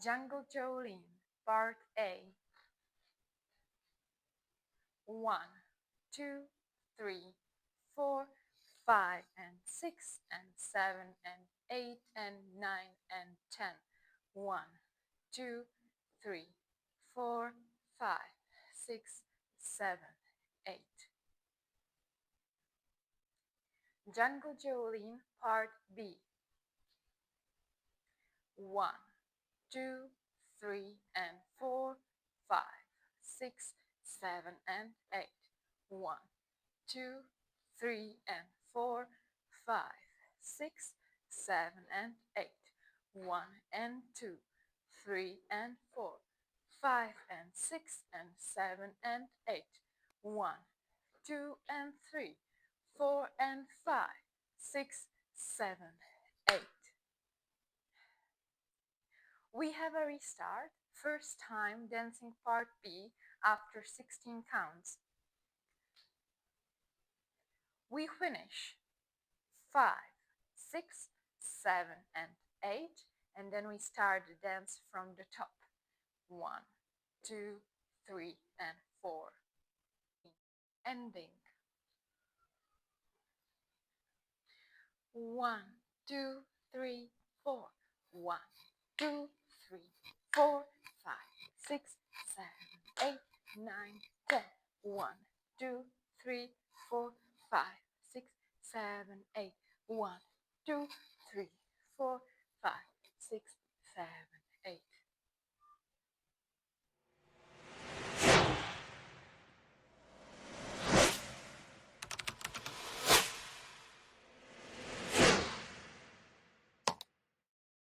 Jungle Jolene, Part A. 1, 2, 3, 4, 5, and 6, and 7, and 8, and 9, and 10. 1, 2, 3, 4, 5, 6, 7, 8. Jungle Jolene, Part B. 1, 2, 3, and 4, 5, 6, 7, and 8. 1, 2, 3, and 4, 5, 6, 7, and 8. 1 and 2, 3 and 4, 5 and 6 and 7 and 8. 1, 2 and 3, 4 and 5, 6, 7, 8. We have a restart, first time dancing part B after 16 counts. We finish 5, 6, 7, and 8, and then we start the dance from the top. 1, 2, 3, and 4. Ending. 1, 2, 3, 4. 1, 2, 3, 4, 5, 6, 7, 8, 9, 10. 1, 2, 3, 4, 5, 6, 7, 8. 1, 2, 3, 4, 5, 6, 7,